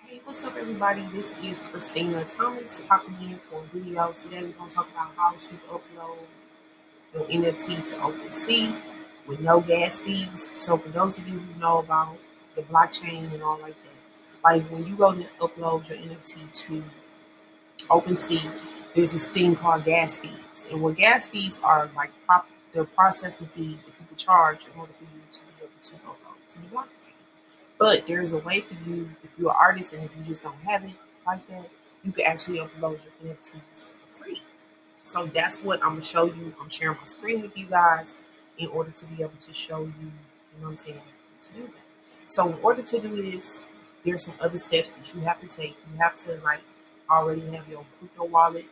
Hey, what's up, everybody? This is Christina Thomas popping in for a video. Today, we're going to talk about how to upload your NFT to Opensea with no gas fees. So, for those of you who know about the blockchain and all like that, like when you go to upload your NFT to Opensea, there's this thing called gas fees. And what gas fees are like the processing fees that people charge in order for you to be able to upload to the blockchain. But there's a way for you, if you're an artist and if you just don't have it like that, you can actually upload your NFTs for free. So that's what I'm gonna show you. I'm sharing my screen with you guys in order to be able to show you, you know what I'm saying, to do that. So in order to do this, there's some other steps that you have to take. You have to like already have your crypto wallet.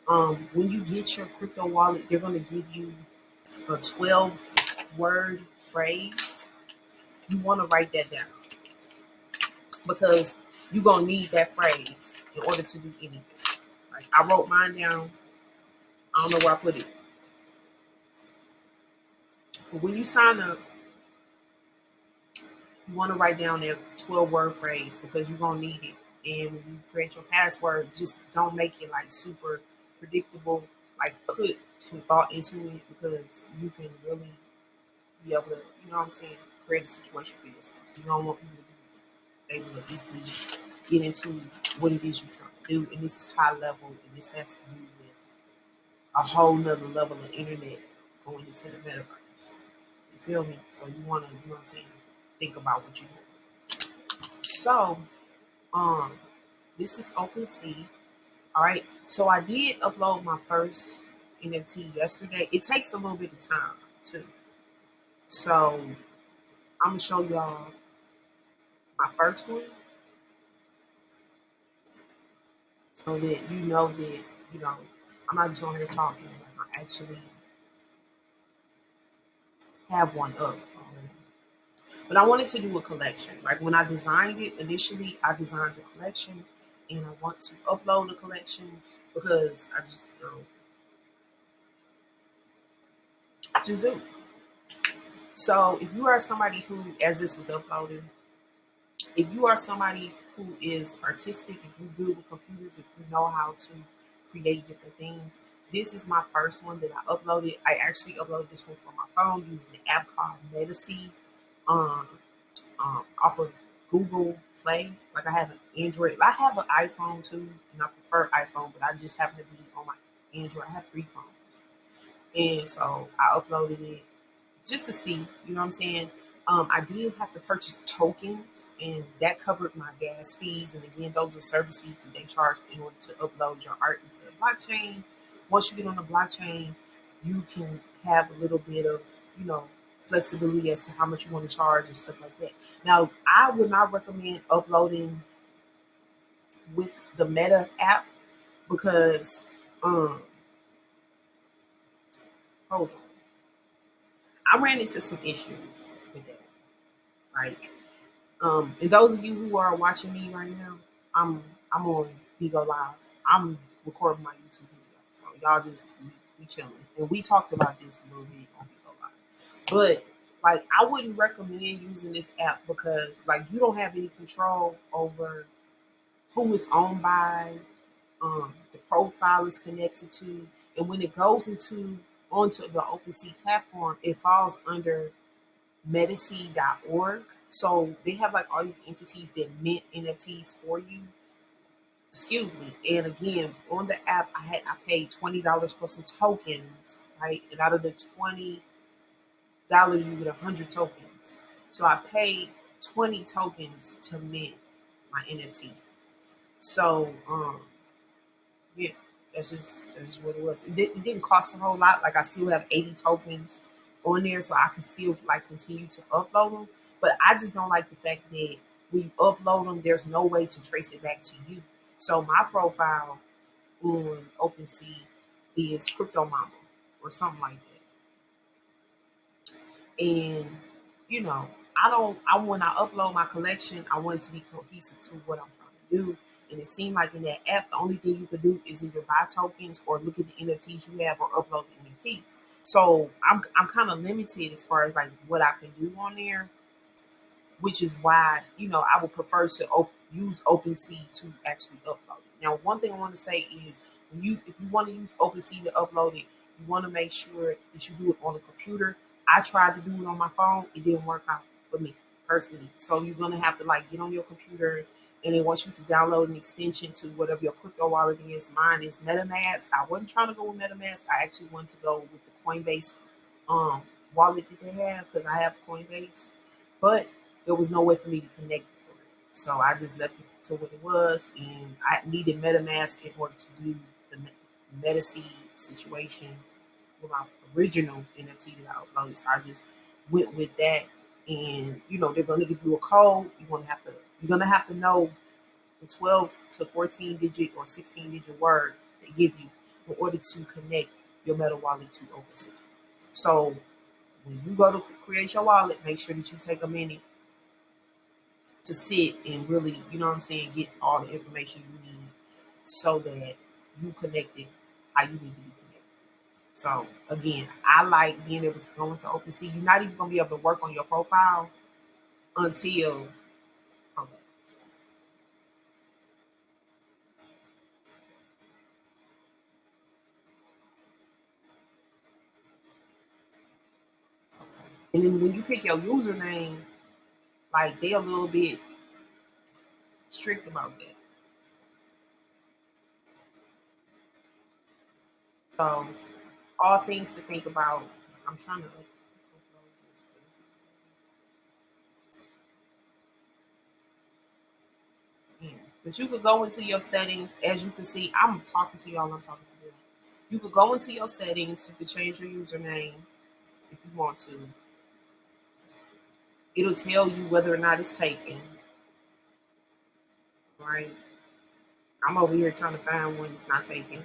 When you get your crypto wallet, they're gonna give you a 12 word phrase. You want to write that down because you're gonna need that phrase in order to do anything. Like I wrote mine down. I don't know where I put it. But when you sign up, you want to write down that 12 word phrase because you're gonna need it. And when you create your password, just don't make it like super predictable. Like put some thought into it because you can really be able to, you know what I'm saying, create a situation for yourself. So you don't want people to be able to easily get into what it is you're trying to do. And this is high level, and this has to do with a whole nother level of internet going into the metaverse. You feel me? So you want to, you know what I'm saying, think about what you want. So, um, this is OpenSea. All right. So I did upload my first NFT yesterday. It takes a little bit of time too. So I'm gonna show y'all my first one so that you know that, you know, I'm not just on here talking. Like I actually have one up. But I wanted to do a collection. Like when I designed it initially, I designed the collection, and I want to upload the collection because I just do. So if you are somebody who, as this is uploaded, if you are somebody who is artistic, if you're good with computers, if you know how to create different things, this is my first one that I uploaded. I actually uploaded this one from my phone using the app called Metasea. Um, off of Google Play. Like I have an Android. I have an iPhone too, and I prefer iPhone, but I just happen to be on my Android. I have three phones, and so I uploaded it just to see. You know what I'm saying? I did have to purchase tokens, and that covered my gas fees. And again, those are service fees that they charge in order to upload your art into the blockchain. Once you get on the blockchain, you can have a little bit of, you know, flexibility as to how much you want to charge and stuff like that. Now, I would not recommend uploading with the Meta app because, hold on, I ran into some issues with that. Like, and those of you who are watching me right now, I'm on Bigo Live. I'm recording my YouTube video, so y'all just be chilling. And we talked about this a little bit on Bigo Live, but like I wouldn't recommend using this app because like you don't have any control over who it's owned by, the profile is connected to, and when it goes into onto the OpenSea platform, it falls under Metasea.org. So they have like all these entities that mint NFTs for you. Excuse me. And again, on the app, I paid $20 for some tokens, right? And out of the $20, you get 100 tokens. So I paid 20 tokens to mint my NFT. So yeah, that's just what it was. It didn't cost a whole lot. Like I still have 80 tokens on there, so I can still like continue to upload them. But I just don't like the fact that when you upload them, there's no way to trace it back to you. So my profile on OpenSea is Crypto Mama or something like that. And you know, I don't. I when I upload my collection, I want it to be cohesive to what I'm trying to do. And it seemed like in that app, the only thing you could do is either buy tokens or look at the NFTs you have or upload the NFTs. So I'm kind of limited as far as like what I can do on there, which is why I would prefer to use OpenSea to actually upload it. Now, one thing I want to say is if you want to use OpenSea to upload it, you want to make sure that you do it on a computer. I tried to do it on my phone; it didn't work out for me personally. So you're gonna have to like get on your computer, and then once you download an extension to whatever your crypto wallet is. Mine is MetaMask. I wasn't trying to go with MetaMask. I actually wanted to go with the Coinbase um, wallet that they have because I have Coinbase, but there was no way for me to connect for it. So I just left it to what it was, and I needed MetaMask in order to do the Metaseed situation with my original NFT that I uploaded. So I just went with that, and they're gonna give you a code. You're gonna have to know the 12 to 14 digit or 16 digit word they give you in order to connect your Meta wallet to OpenSea. So when you go to create your wallet, make sure that you take a minute to sit and really, get all the information you need so that you connect it how you need to be connected. So again, I like being able to go into OpenSea. You're not even gonna be able to work on your profile until okay. And then when you pick your username, like they're a little bit strict about that. So all things to think about. I'm trying to yeah. But you could go into your settings. As you can see, I'm talking to y'all. I'm talking to them. You could go into your settings. You could change your username if you want to. It'll tell you whether or not it's taken. Right? I'm over here trying to find one that's not taken.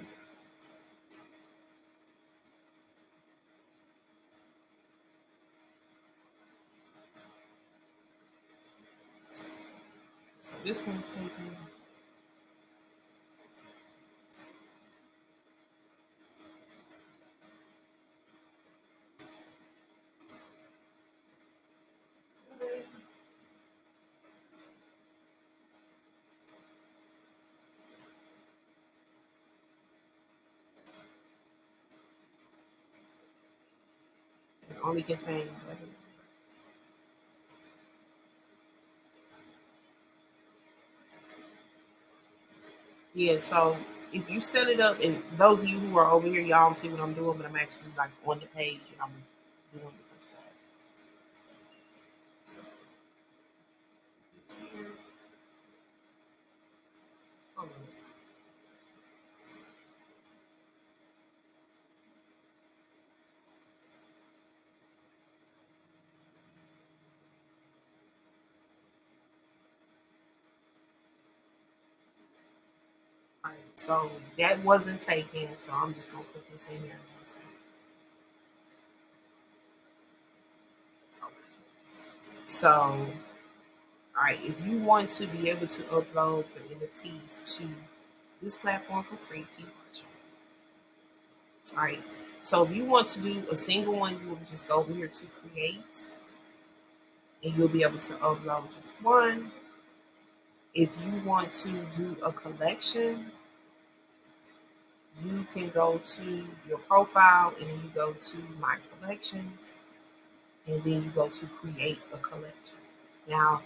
So this one's taken. It only contains 11. Yeah. So if you set it up, and those of you who are over here, y'all don't see what I'm doing, but I'm actually like on the page and I'm doing different stuff. So it's here. Hold on. All right, so that wasn't taken, so I'm just gonna put this in here. So, all right, if you want to be able to upload the NFTs to this platform for free, keep watching. All right, so if you want to do a single one, you will just go over here to create, and you'll be able to upload just one. If you want to do a collection, you can go to your profile and then you go to my collections and then you go to create a collection. Now,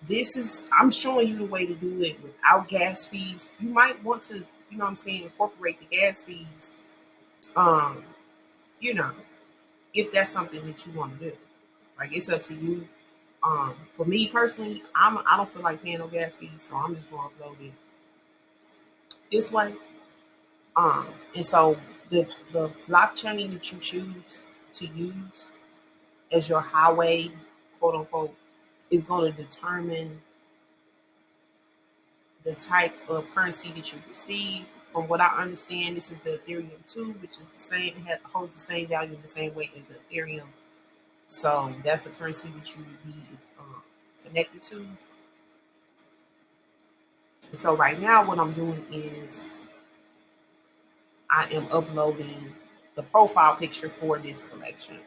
this is I'm showing you the way to do it without gas fees. You might want to, incorporate the gas fees, um, you know, if that's something that you want to do. Like it's up to you. For me personally, I don't feel like paying no gas fees, so I'm just gonna upload it this way. And so the blockchain that you choose to use as your highway, quote unquote, is going to determine the type of currency that you receive. From what I understand, this is the Ethereum 2, which is the same, holds the same value the same way as the Ethereum. So that's the currency that you would be connected to. And so right now, what I'm doing is I am uploading. the profile picture for this collection,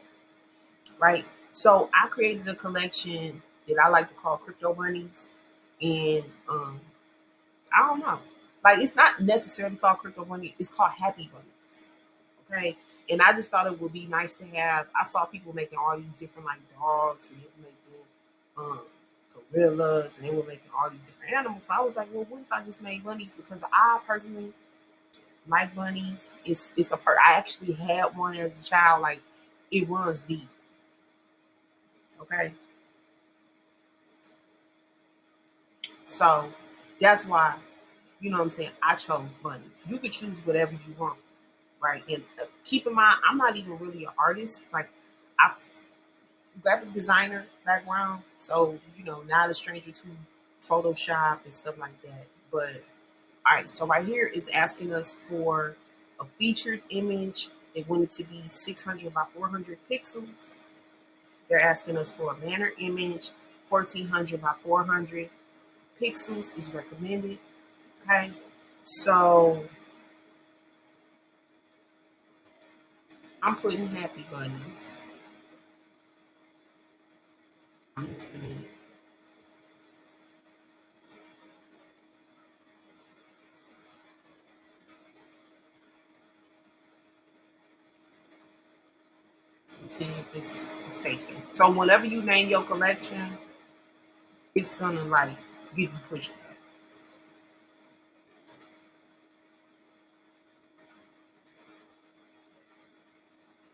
right? So I created a collection that I like to call Crypto Bunnies, and I don't know, like it's not necessarily called Crypto Bunny, it's called Happy Bunnies, okay? And I just thought it would be nice to have. I saw people making all these different like dogs, and they were making um, gorillas, and they were making all these different animals. So I was like, well, what if I just made bunnies? Because I personally like bunnies. I actually had one as a child. Like it runs deep. Okay, so that's why, you know what I'm saying, I chose bunnies. You could choose whatever you want, right? And keep in mind, I'm not even really an artist. Like I graphic designer background, so not a stranger to Photoshop and stuff like that. But all right, so right here is asking us for a featured image. They want it to be 600 by 400 pixels. They're asking us for a banner image, 1400 by 400 pixels is recommended. Okay, so I'm putting happy bunnies. I'm putting, see if this is taken. So whenever you name your collection, it's gonna like give you pushback.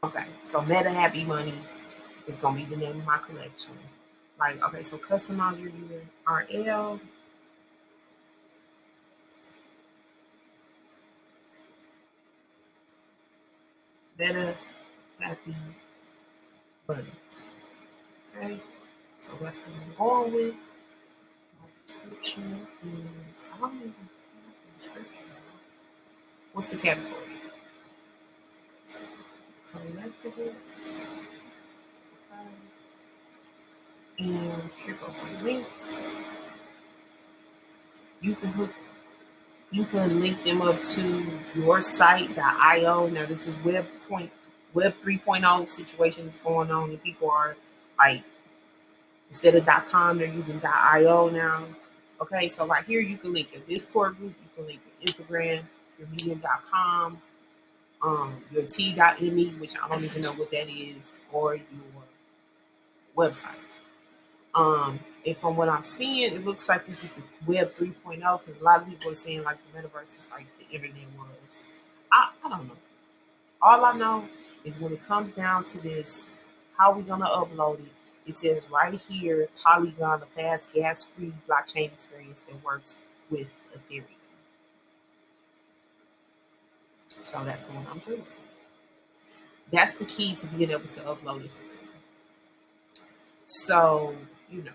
Okay, so Meta Happy Bunnies is gonna be the name of my collection. Like, okay, so customize your URL, Meta Happy Bunnies. Okay, so that's what I'm going with. My description is, I don't even have a description. What's the category? So, collectible. Okay. And here goes some links. You can hook You can link them up to your site.io. Now this is Web 3.0 situations going on, and people are like, instead of .com, they're using .io now. Okay, so right here you can link your Discord group, you can link your Instagram, your Medium.com, your T.me, which I don't even know what that is, or your website. And from what I'm seeing, it looks like this is the Web 3.0, because a lot of people are saying like the metaverse is like the internet was. I don't know. All I know is when it comes down to this, how we gonna upload it? It says right here, Polygon, a fast gas-free blockchain experience that works with Ethereum. So that's the one I'm choosing. That's the key to being able to upload it for free. So you know,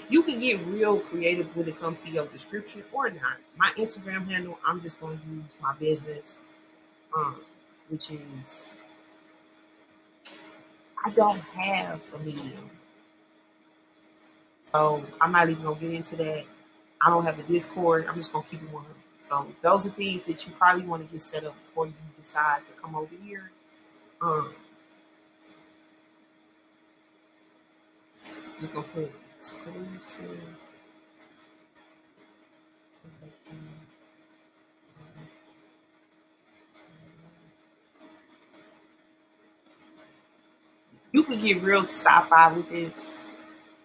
you can get real creative when it comes to your description or not. My Instagram handle, I'm just going to use my business, um, which is, I don't have a medium, so I'm not even gonna get into that. I don't have a Discord. I'm just gonna keep it 100. So those are things that you probably want to get set up before you decide to come over here. Um, just gonna put exclusive. You could get real sci-fi with this,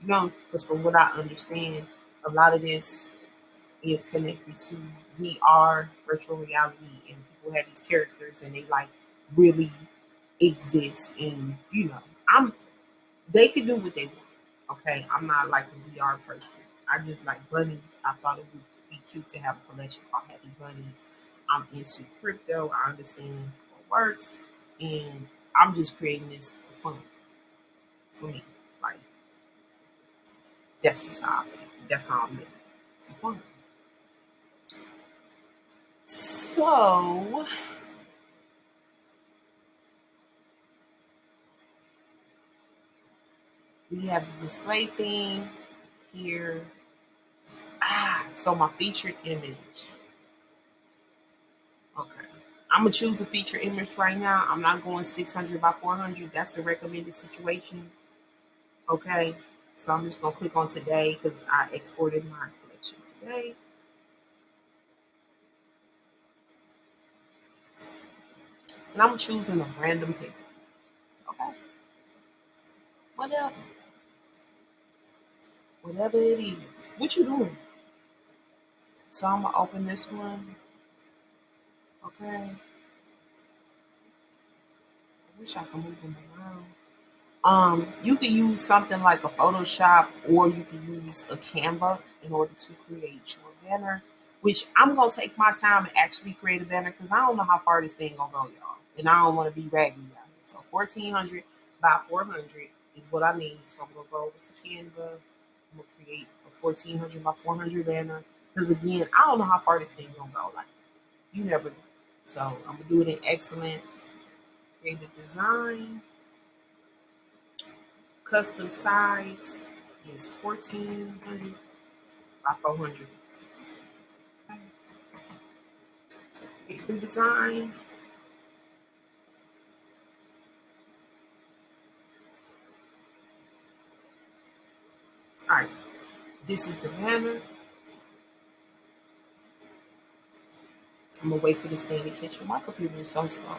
because from what I understand, a lot of this is connected to VR, virtual reality, and people have these characters and they like really exist. And I'm they can do what they want. Okay, I'm not like a VR person. I just like bunnies. I thought it would be cute to have a collection called Happy Bunnies. I'm into crypto. I understand what works, and I'm just creating this for fun for me. Like that's just how I feel. That's how I'm living for fun. So we have the display theme here. So my featured image. Okay. I'm gonna choose a feature image right now. I'm not going 600 by 400. That's the recommended situation. Okay. So I'm just gonna click on today because I exported my collection today. And I'm choosing a random picture. Okay. Whatever. Whatever it is. What you doing? So I'm gonna open this one. Okay. I wish I could move them around. You can use something like a Photoshop or you can use a Canva in order to create your banner, which I'm gonna take my time and actually create a banner because I don't know how far this thing gonna go, y'all. And I don't want to be raggedy out here. So 1400 by 400 is what I need. So I'm gonna go over to Canva. I'm gonna create a 1400 by 400 banner. Because again, I don't know how far this thing gonna go. Like you never know. So I'm gonna do it in excellence. Create the design. Custom size is 1400 by 400 pixels. Okay. New design. All right. This is the banner. I'm gonna wait for this thing to catch up. My computer is so slow.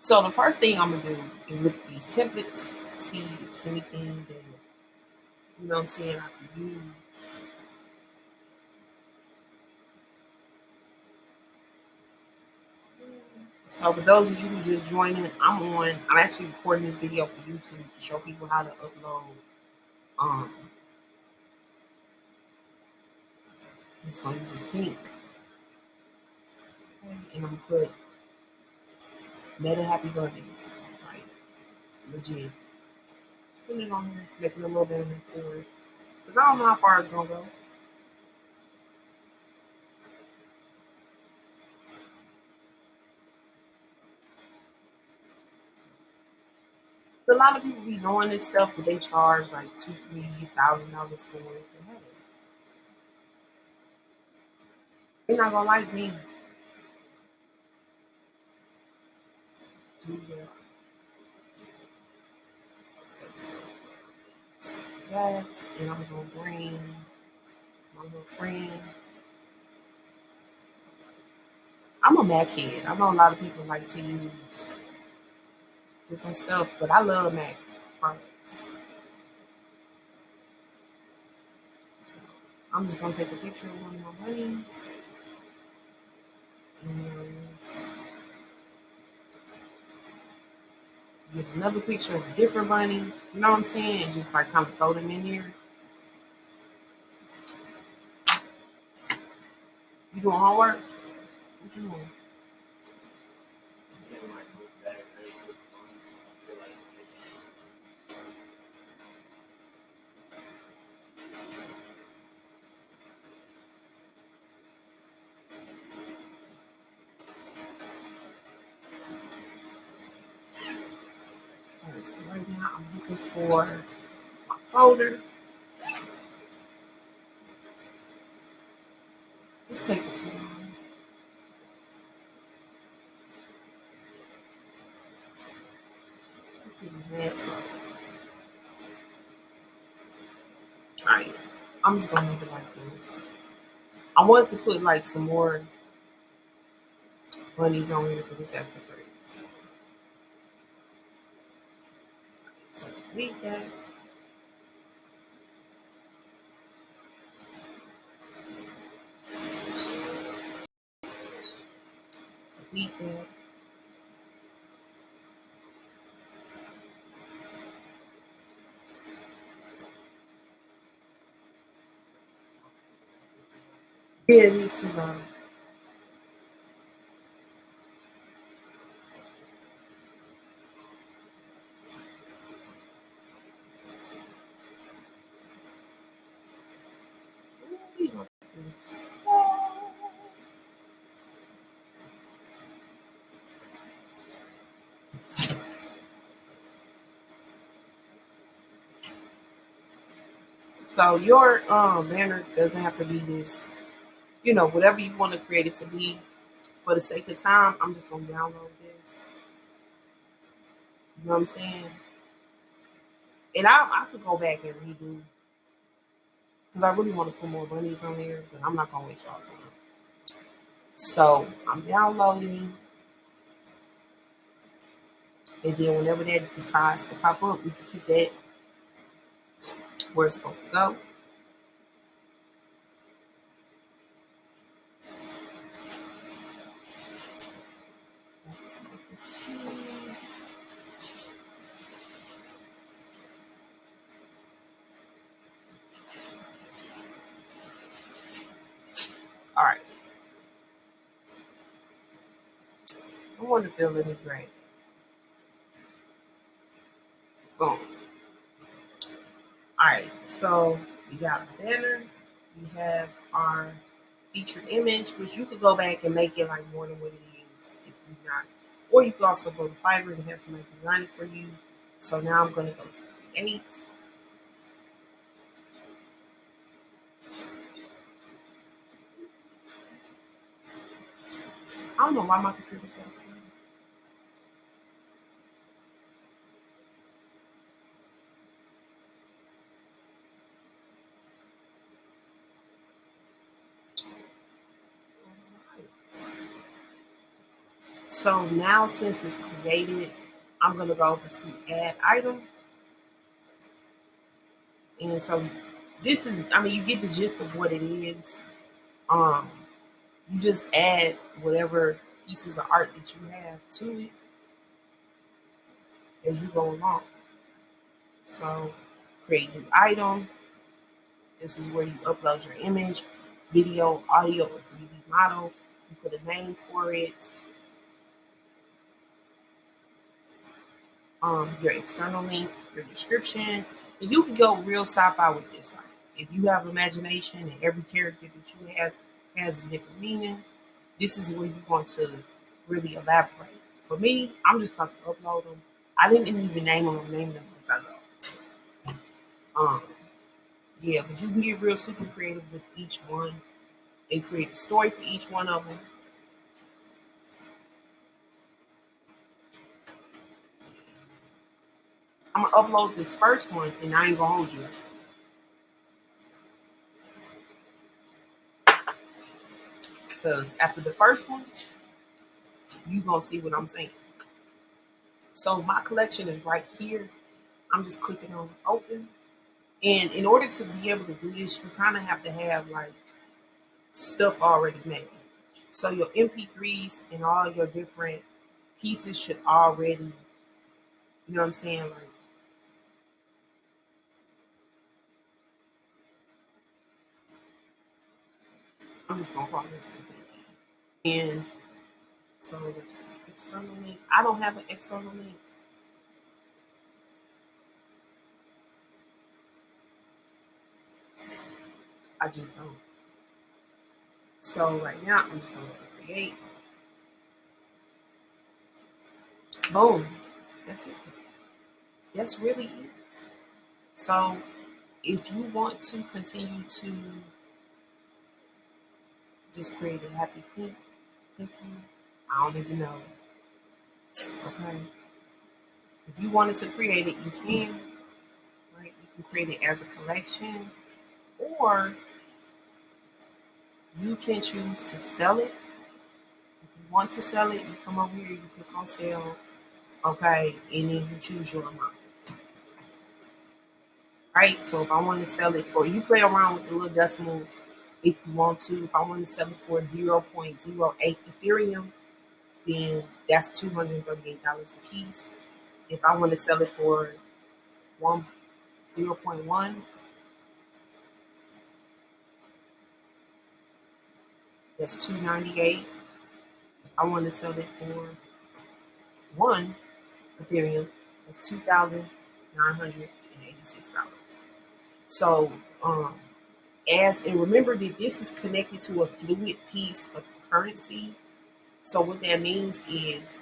So the first thing I'm gonna do is look at these templates to see if it's anything that I'm saying I can use. So for those of you who just joined in, I'm actually recording this video for YouTube to show people how to upload. Um, I'm just gonna use this pink, okay, and I'm gonna put Meta Happy Bunnies, like legit. Just putting it on here, making a little bit of it for it, because I don't know how far it's gonna go. A lot of people be doing this stuff, but they charge like $2,000, $3,000 for it. They're not gonna like me. Do that. That, and I'm gonna bring my little friend. I'm a Mac head. I know a lot of people like to use different stuff, but I love Mac products. I'm just gonna take a picture of one of my bunnies and get another picture of a different bunny. You know what I'm saying? And just like kind of throw them in here. You doing homework? What you doing? Alright, so right now I'm looking for my folder. This taking too long. Mad slow. Alright, I'm just gonna leave it like this. I want to put like some more bunnies on here for this after 30. So delete that. Delete that. Yeah, these too long. So your banner doesn't have to be this whatever you want to create it to be. For the sake of time, I'm just gonna download this. You know what I'm saying? And I could go back and redo because I really want to put more bunnies on there, but I'm not gonna waste y'all time. So I'm downloading, and then whenever that decides to pop up, we can put that where it's supposed to go. All right. I want to feel any drink. Boom. All right. So we got a banner. We have our featured image, which you could go back and make it like more than what it is if you not. Or you could also go to Fiverr and have somebody design it for you. So now I'm going to go to create. I don't know why my computer so slow. So now since it's created, I'm going to go over to add item. And so this is, I mean, you get the gist of what it is. Um, you just add whatever pieces of art that you have to it as you go along. So create new item. This is where you upload your image, video, audio, or 3D model. You put a name for it. Your external link, your description. And you can go real sci-fi with this. Like if you have imagination and every character that you have has a different meaning, this is where you want to really elaborate. For me, I'm just about to upload them. I didn't even name them. I'm naming them as I go. Yeah, but you can get real super creative with each one and create a story for each one of them. I'm gonna upload this first one, and I ain't gonna hold you because after the first one, you gonna see what I'm saying. So my collection is right here. I'm just clicking on open, and in order to be able to do this, you kind of have to have like stuff already made. So your MP3s and all your different pieces should already, you know what I'm saying? Like I'm just gonna call this one. And so let's see, external link. I don't have an external link. I just don't. So right now I'm just gonna create. Boom. That's it. That's really it. So if you want to continue to just create a happy pink, pinky, I don't even know. Okay. If you wanted to create it, you can. Right? You can create it as a collection, or you can choose to sell it. If you want to sell it, you come over here, you click on sell, okay, and then you choose your amount. Right? So if I want to sell it for, you play around with the little decimals if you want to. If I want to sell it for 0.08 Ethereum, then that's $238 a piece. If I want to sell it for 0.1, that's 298. I want to sell it for 1 Ethereum, that's $2,986. So and remember that this is connected to a fluid piece of currency. So what that means is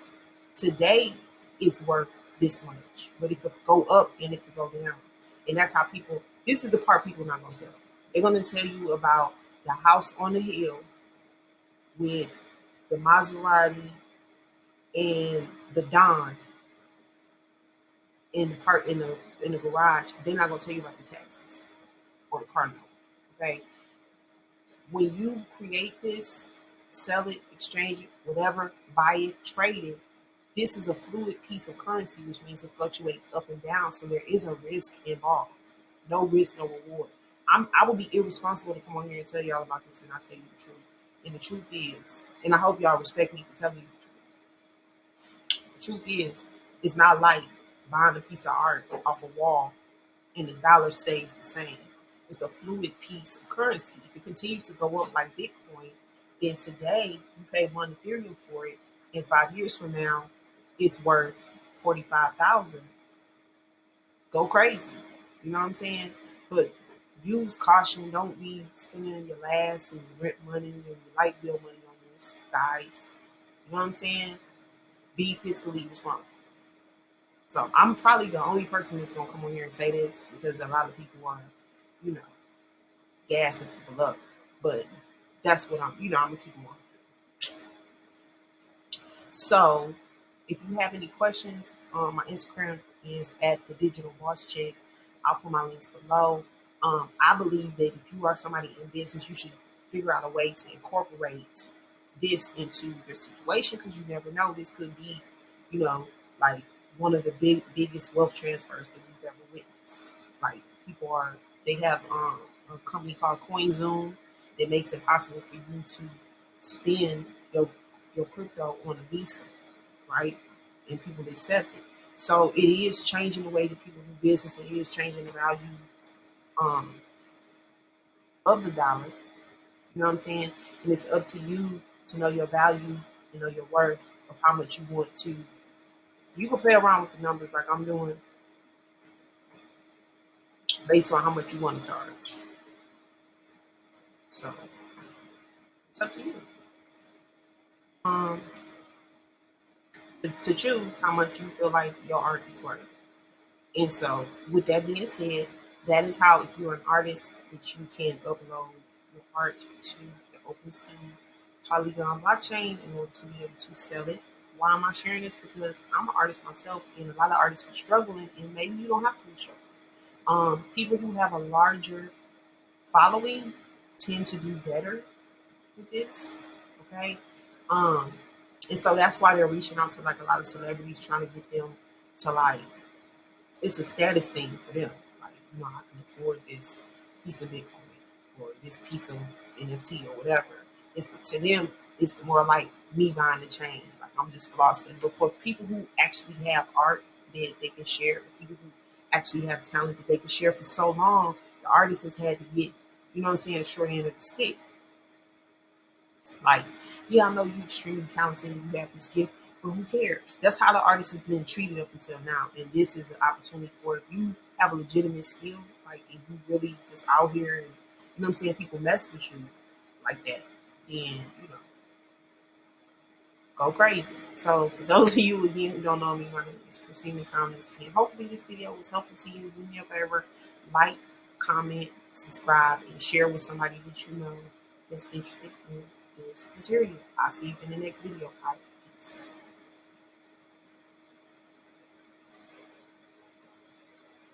today it's worth this much, but it could go up and it could go down. And that's how people, this is the part people not gonna tell. They're gonna tell you about the house on the hill with the Maserati and the Don in the garage, they're not gonna tell you about the taxes or the car note. Okay, when you create this, sell it, exchange it, whatever, buy it, trade it. This is a fluid piece of currency, which means it fluctuates up and down. So there is a risk involved. No risk, no reward. I would be irresponsible to come on here and tell y'all about this and not tell you the truth. And the truth is, and I hope y'all respect me for telling you the truth. The truth is, it's not like buying a piece of art off a wall and the dollar stays the same. It's a fluid piece of currency. If it continues to go up like Bitcoin, then today you pay 1 Ethereum for it, and 5 years from now, it's worth 45,000. Go crazy. You know what I'm saying? But use caution. Don't be spending your last and your rent money and your light bill money on this, guys. You know what I'm saying? Be fiscally responsible. So I'm probably the only person that's gonna come on here and say this because a lot of people are, you know, gassing people up. But that's what I'm gonna keep them on. So if you have any questions, my Instagram is at the digital boss check. I'll put my links below. I believe that if you are somebody in business, you should figure out a way to incorporate this into your situation because you never know. This could be, you know, like one of the biggest wealth transfers that we've ever witnessed. Like they have a company called CoinZoom that makes it possible for you to spend your crypto on a Visa, right? And people accept it. So it is changing the way that people do business. And it is changing the value um, of the dollar. You know what I'm saying? And it's up to you to know your value, to know your worth of how much you want to. You can play around with the numbers like I'm doing based on how much you want to charge. So it's up to you um, to choose how much you feel like your art is worth. And so, with that being said, that is how, if you're an artist, that you can upload your art to the Opensea Polygon blockchain in order to be able to sell it. Why am I sharing this? Because I'm an artist myself, and a lot of artists are struggling, and maybe you don't have to be struggling. People who have a larger following tend to do better with this. Okay, um, and so that's why they're reaching out to like a lot of celebrities, trying to get them to like it's a status thing for them. Like, I can afford this piece of Bitcoin or this piece of NFT or whatever. It's to them, it's more like me buying the chain. Like I'm just flossing. But for people who actually have art that they can share, people who actually have talent that they can share for so long, the artist has had to get, you know what I'm saying, a short end of the stick. Like, yeah, I know you're extremely talented and you have this gift, but who cares? That's how the artist has been treated up until now. And this is an opportunity for if you have a legitimate skill, like if you really just out here and you know what I'm saying, people mess with you like that, then go crazy. So for those of you again who don't know me, my name is Christina Thomas, and hopefully this video was helpful to you. Do me a favor, like, comment, subscribe, and share with somebody that you know that's interested in this material. I'll see you in the next video. Bye.